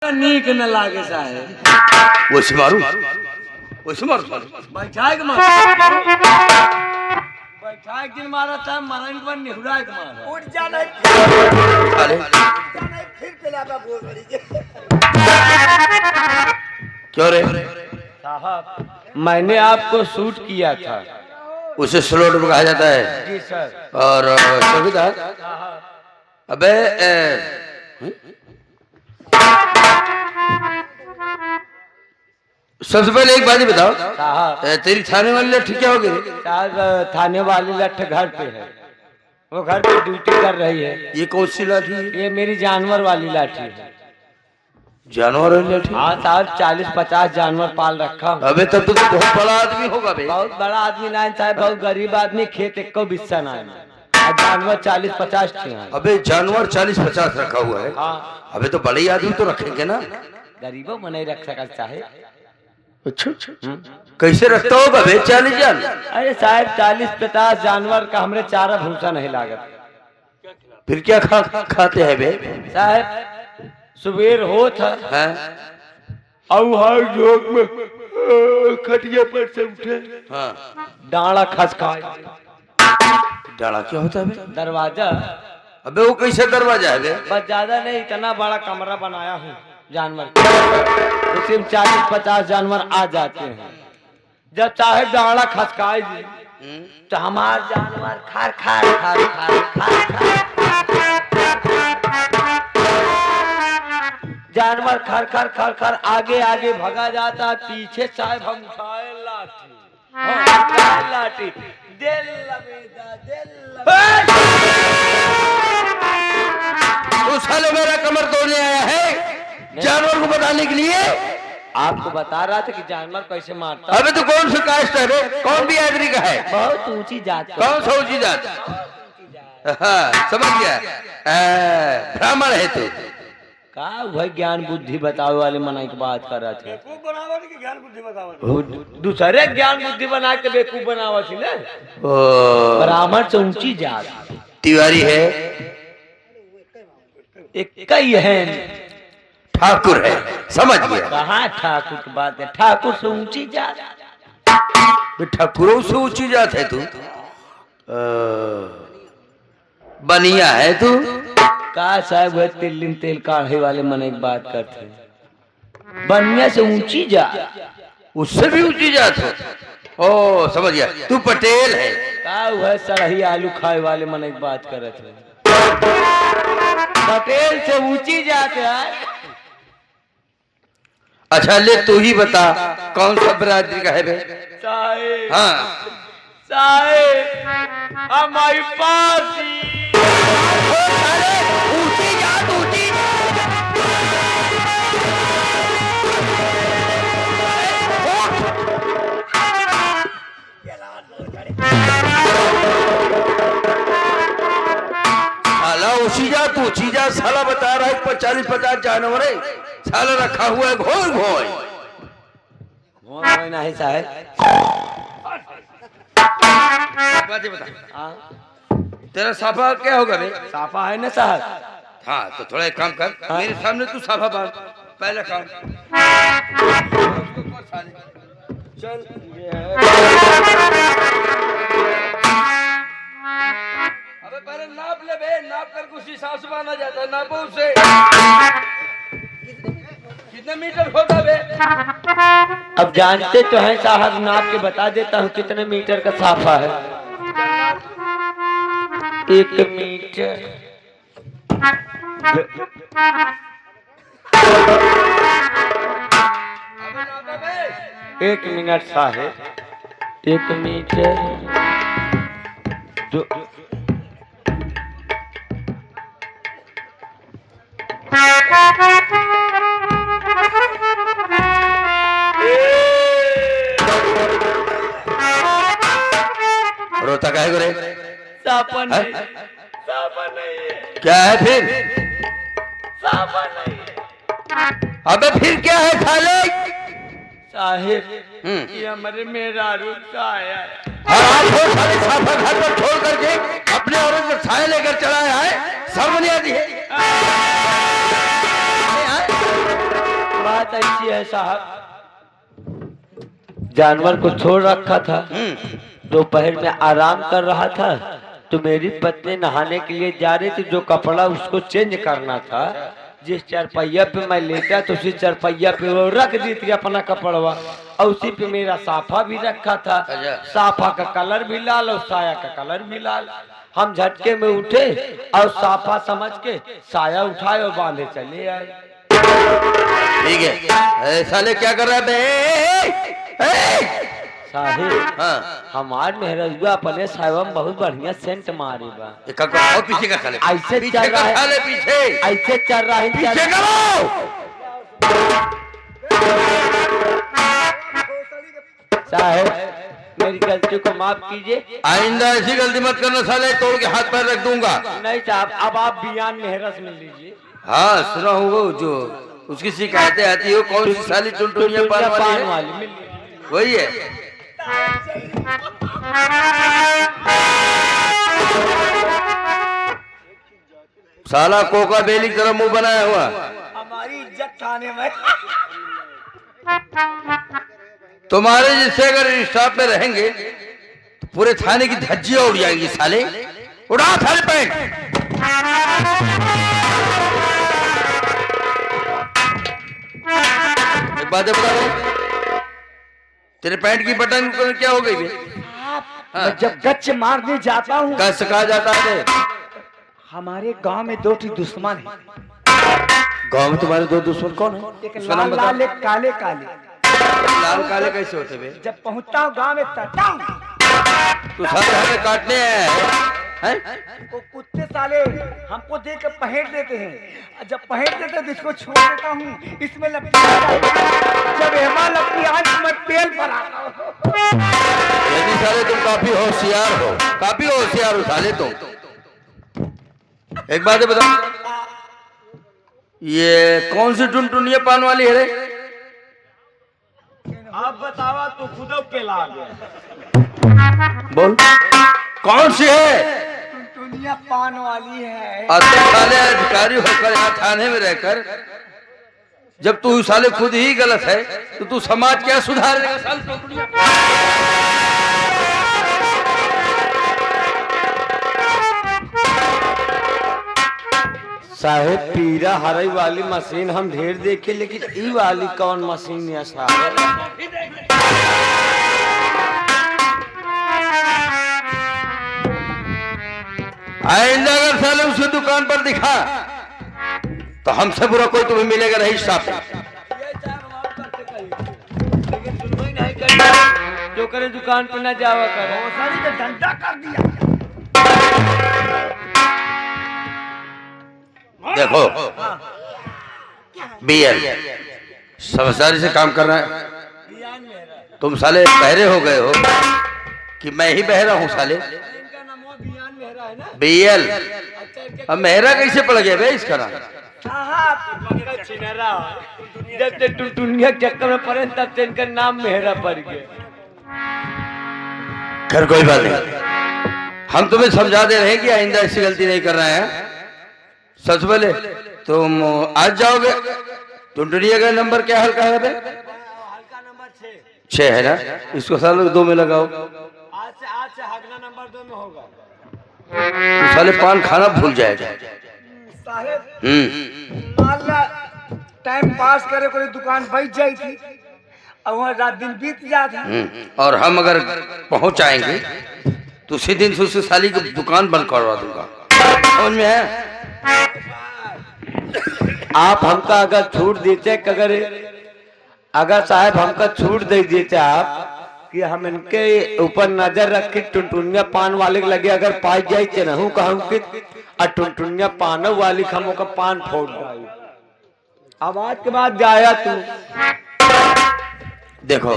नीक न लागे साहेब। वैसे मारू वैसे मारू बैठाए के मार बैठाए के दिन मारा था मरण पर निहुराए के मारा उठ जा नहीं अरे फिर पिलावा बोल रही है। क्यों रे साहब मैंने आपको शूट किया था। उसे स्लोट में कहा जाता है जी सर। और चौकीदार अबे सबसे पहले एक बात ही बताओ साहब तेरी थाने वाली लट्ठी क्या हो गई साहब थाने वाली लठ घर पे है, वो घर पे ड्यूटी कर रही है। ये कौन सी लाठी है? ये मेरी जानवर वाली लाठी है। जानवर वाली लाठी? हाँ साहब 40-50 जानवर पाल रखा हूँ। अबे तब तो तू बहुत बड़ा आदमी होगा बे। बहुत बड़ा आदमी ना साहब, बहुत गरीब आदमी, खेत एक को बिस्सा ना है। और जानवर 40-50 थे। अबे जानवर 40-50 रखा हुआ है। हाँ अबे तो बड़े आदमी तो रखेंगे ना। गरीबों में नहीं रख सकता चाहे। अच्छा कैसे रखता होगा बे 40 जान? अरे साहब 40-50 जानवर का हमरे चारा भूसा नहीं लागत। फिर क्या खाते हैं बे? साहब सुबेर होत है हैं? और जोग में खटिया पर से उठे हाँ डांडा खसकाए डाला क्या होता है बे? दरवाजा। अबे वो कैसे दरवाजा है बे? बस ज्यादा नहीं, इतना बड़ा कमरा बनाया हूँ जानवर तो सिर्फ 40-50 जानवर आ जाते हैं। जब चाहे डांडा खसकाए जी तो हमारे जानवर खार खार खार खार खार जानवर खर खर खर खर आगे आगे भगा जाता, पीछे साहब हम उठाए लाठी। हाँ, उठाए लाठी दिल लबेदा दिल तू साले मेरा कमर तोड़ने आया है जानवर को बताने के लिए? आपको बता रहा था कि जानवर कैसे मारता। अबे तो कौन सा कास्ट है बे? कौन भी आदमी का है? बहुत ऊंची जात का। कौन सा ऊंची जात? हाँ समझ गया। ब्राह्मण है तू? का वही ज्ञान बुद्धि बतावे वाले मनाई की बात कर रहा थे। दूसरे ज्ञान बुद्धि बना के बेवकूफ बनावा थी ना। ब्राह्मण से ऊंची जात। तिवारी है? एक ही है, ठाकुर है, समझ गया। कहाँ ठाकुर की बात है, ठाकुर से ऊंची जात। ठाकुरों से ऊंची जात है तू? बनिया है तू? का साहब वह तिल्लिम तेल काढ़े वाले मन एक बात करते हैं। बनिया से ऊंची जात। उससे भी ऊंची जात है? ओ समझ गया, तू पटेल है? का वह सड़ही आलू खाए वाले मन एक बात करते हैं। पटेल से ऊंची जात है। अच्छा ले तू ही बता कौन सा बरादरी का है बे? साहेब हाँ साहेब हमारी पासी ऊंची जात ऊंची। साला ऊंची जात ऊंची जात साला बता रहा है 40-50 जानवर है साला रखा हुआ है घोड़ घोड़। नहीं साहेब। हाँ, तेरा साफा क्या होगा बे? साफा है ना साहब। हाँ तो थोड़ा एक काम कर, मेरे सामने तू साफा बांध पहला काम। चल अबे पहले नाप ले बे, नाप कर उसी हिसाब से बांधा जाता है। नापो उसे कितने मीटर होगा बे? अब जानते तो हैं साहब, नाप के बता देता हूँ कितने मीटर का साफा है। 1 मीटर 1 मिनट साहेब 1 मीटर जो रोता काहे को रे? साफा नहीं, साफा नहीं है, क्या है फिर? साफा नहीं है। अबे फिर क्या है खाले? साहेब ये हमारे मेरा रुका आया है। हाँ साले साफा घर पर छोड़ करके अपने औरत को छाए लेकर चला है, शर्म नहीं आती है? बात ऐसी है साहब, जानवर को छोड़ रखा था, दोपहर में आराम कर रहा था, तो मेरी पत्नी नहाने के लिए जा रही थी, जो कपड़ा उसको चेंज करना था, जिस चारपहिया पे मैं लेटा तो उसी चारपहिया पे वो रख दी थी अपना कपड़वा, और उसी पे मेरा साफा भी रखा था। साफा का कलर भी लाल और साया का कलर भी लाल। हम झटके में उठे और साफा समझ के साया उठाए और बांधे चले आए। ठीक है, साले क्या कर रहा है बे? साहिब, हाँ, हमार मेहरजुआ अपने साहब बहुत बढ़िया सेंट मारे बा। और पीछे का साले, ऐसे पीछे चल का रहा है, साले, पीछे ऐसे चल रहा है, पीछे करो। साहब मेरी गलती को माफ कीजिए, आइंदा ऐसी गलती मत करना साले, तोड़ के हाथ पैर रख दूंगा। नहीं साहब, अब आप बयान मेहरस में लीजिए। हाँ सुना होगा, जो उसकी शिकायतें आती हो, कौन सी साली टुनटुनिया पान वाली है? वही है। साला कोका बेली की तरह मुंह बनाया हुआ, हमारी इज्जत थाने में। तुम्हारे जिससे अगर स्टाफ में रहेंगे तो पूरे थाने की धज्जियां उड़ जाएंगी साले। उड़ा साले पैंट। एक बात बता रहा, तेरे पैंट की बटन क्या हो गई बे? मैं जब गच्छ मारने जाता हूँ, कैसे कहा जाता है? हमारे गांव में दो दुश्मन है। गांव में तुम्हारे दो दुश्मन कौन है? एक लाल लाल, एक काले काले। लाल काले कैसे होते बे? जब पहुंचता हूँ गांव में तड़ता हूँ, तू साले हमें काटने हैं? वो कुत्ते साले हमको देख के पहेट देते हैं। जब पहेट देते हैं तो इसको छोड़ देता हूँ, इसमें लपटी जब हेमा लगती है तो मैं पेल पर आता हूँ। यदि साले तुम काफी होशियार हो, काफी होशियार हो साले तुम। एक बात बता, ये कौन सी टुनटुनिया पान वाली है रे? आप बतावा तो खुद पेला गया। बोल कौन सी है? दुनिया पान वाली है। तुम साले अधिकारी होकर यहाँ थाने में रहकर, जब तू साले खुद ही गलत है तो तू समाज क्या सुधार देगा? साले टुनटुनिया साहेब पीरा हरई वाली मशीन हम ढेर देखे, लेकिन ई वाली कौन मशीन है साहब? आइंदा अगर साले उसे दुकान पर दिखा तो हमसे बुरा कोई तुम्हें मिलेगा नहीं स्टाफ। लेकिन सुनवाई नहीं करता, जो करे दुकान पर ना जावा करे। सारी का डंडा कर दिया। देखो बीएल समझदारी से काम कर रहा है, तुम साले बहरे हो गए हो कि मैं ही बहरा हूँ साले? बीएल अब मेहरा कैसे पड़ गया भाई इसका नाम? जब से टुनटुनिया के चक्कर में पड़े तब से इनका नाम मेहरा पड़ गया। खैर कोई बात नहीं, हम तुम्हें समझा दे रहे हैं कि आइंदा ऐसी गलती नहीं करना है। सच बोले तुम आज जाओगे? टुनटुनिया का नंबर क्या हल्का है बे? हल्का नंबर 6 है ना? इसको साले 2 में लगाओ। आज से हगना नंबर 2 में होगा। तो साले पान खाना भूल जाएगा। साहेब माला टाइम पास करे कोई दुकान बैठ जाई थी और वहाँ रात दिन बीत जाता। और हम अगर पहुंच आएंगे तो उसी दिन से उस साली की दुकान बंद करवा दूंगा, समझ में है? आप हमका अगर छूट देते, अगर साहब हमका छूट दे देते आप कि हम इनके ऊपर नजर रख के टुनटुनिया पान वाले के लगे अगर पाई जाए चनहू कहूँ कि टुनटुनिया पान वाली खमों का पान फोड़ जाए। अब आज के बाद जाया तू। देखो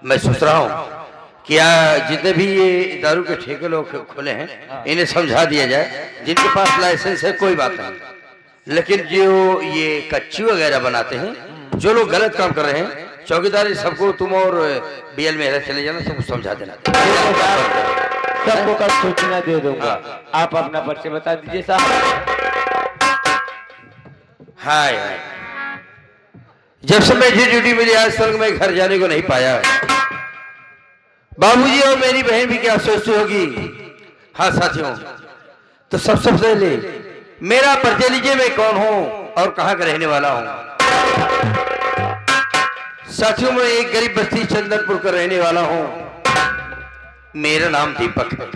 मैं सोच रहा हूँ क्या जितने भी ये दारू के ठेके लोग खोले हैं इन्हें समझा दिया जाए, जिनके पास लाइसेंस है कोई बात नहीं, लेकिन जो ये कच्ची वगैरह बनाते हैं, जो लोग गलत काम कर रहे हैं, चौकीदारी सबको तुम और बीएल में चले जाना, सबको समझा देना। सबको कल सूचना दे दूंगा। आप अपना परिचय बता दीजिए साहब। हाय जब से मुझे ड्यूटी मिली आज तक मैं घर जाने को नहीं पाया। बाबूजी और मेरी बहन भी क्या सोचती होगी। हाँ साथियों, तो सबसे पहले मेरा परिचय लीजिए, मैं कौन हूं और कहां का रहने वाला हूं। साथियों, मैं एक गरीब बस्ती चंदनपुर का रहने वाला हूं। मेरा नाम दीपक है।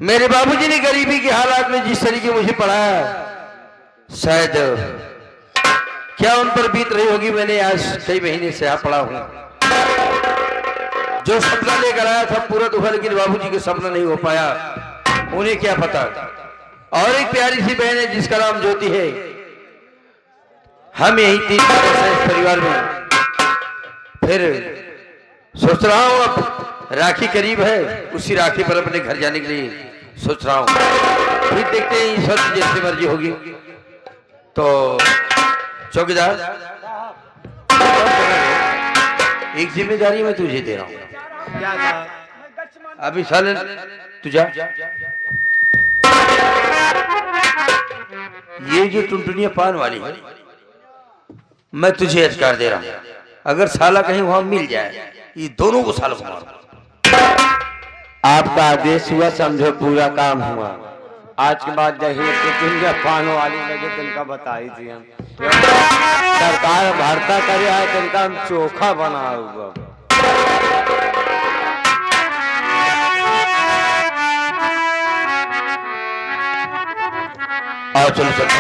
मेरे बाबूजी ने गरीबी के हालात में जिस तरीके मुझे पढ़ाया, शायद क्या उन पर बीत रही होगी। मैंने आज कई महीने से यहाँ पढ़ा हूं। जो सपना लेकर आया था पूरा तो हुआ, लेकिन बाबूजी के सपना नहीं हो पाया। उन्हें क्या पता। और एक प्यारी सी बहन है जिसका नाम ज्योति है। हम यही 3 सदस्य इस परिवार में। फिर सोच रहा हूं अब राखी करीब है, उसी राखी पर अपने घर जाने के लिए सोच रहा हूं। फिर देखते हैं ईश्वर की जैसी मर्जी होगी। तो चौकीदार, एक जिम्मेदारी मैं तुझे दे रहा हूं। क्या था? अभी साले तू जा। ये जो टुनटुनिया पान वाली है, मैं तुझे अधिकार दे रहा हूं। अगर साला कहीं वहां मिल जाए, ये दोनों को सालों को मारो। आपका आदेश हुआ, समझो पूरा काम हुआ। आज के बाद जही टुनटुनिया पान वाली लगे तिनका बताई थी हम। सरकार भरता करे आए तिनका हम चोखा बना हुआ। आओ चलो चलो।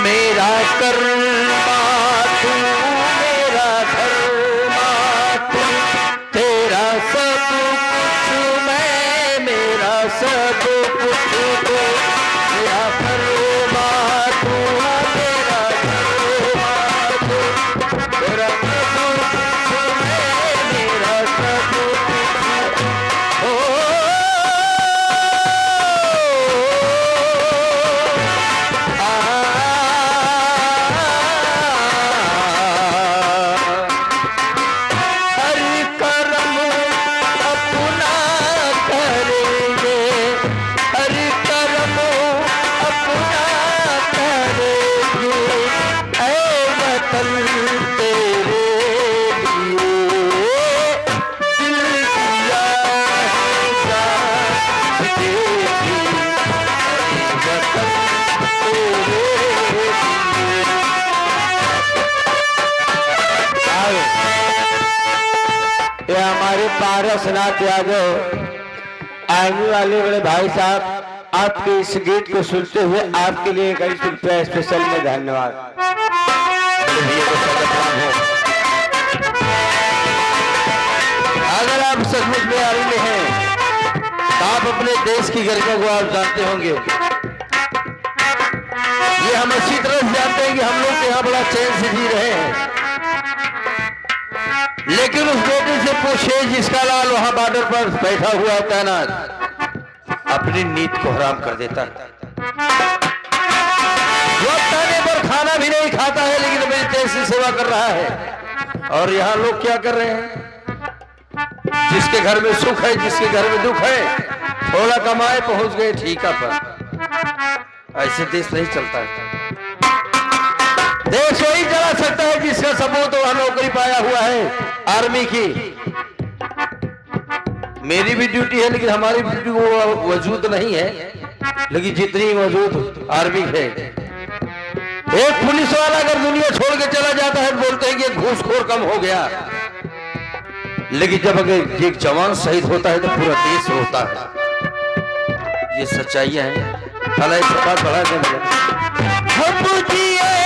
मेरा कर्मा तू, मेरा धर्मा तू, तेरा सब कुछ मैं, मेरा सब कुछ तू। मेरा कर्मा तू, मेरा धर्मा तू, तेरा सब कुछ मैं, मेरा सब कुछ ओ। ये हमारे पारसनाथ यादव आर्मी वाले बड़े भाई साहब, आपके इस गीत को सुनते हुए आपके लिए 21 रुपया स्पेशल में धन्यवाद। अगर आप सचमुच में आर्मी में हैं, तो आप अपने देश की गरिमा को आप जानते होंगे। ये हम अच्छी तरह से जानते हैं कि हम लोग यहाँ बड़ा चैन से जी रहे हैं, लेकिन उस बेटे से पूछे जिसका लाल वहां बॉर्डर पर बैठा हुआ है तैनात, अपनी नींद को हराम कर देता है। वो ताने पर खाना भी नहीं खाता है, लेकिन मेरी देश की सेवा कर रहा है। और यहाँ लोग क्या कर रहे हैं? जिसके घर में सुख है, जिसके घर में दुख है, थोड़ा कमाए पहुंच गए ठीका पर। ऐसे देश नहीं चलता है। देश वही चला सकता है जिसका सबूत वहां नौकरी पाया हुआ है आर्मी की। मेरी भी ड्यूटी है, लेकिन हमारी ड्यूटी वो वजूद नहीं है, लेकिन जितनी वजूद आर्मी है। एक पुलिस वाला अगर दुनिया छोड़ के चला जाता है, बोलते हैं कि घूसखोर कम हो गया, लेकिन जब अगर एक जवान शहीद होता है तो पूरा देश होता है। ये सच्चाइयां हैं। भला एक बात बढ़ा देंगे। हम जिए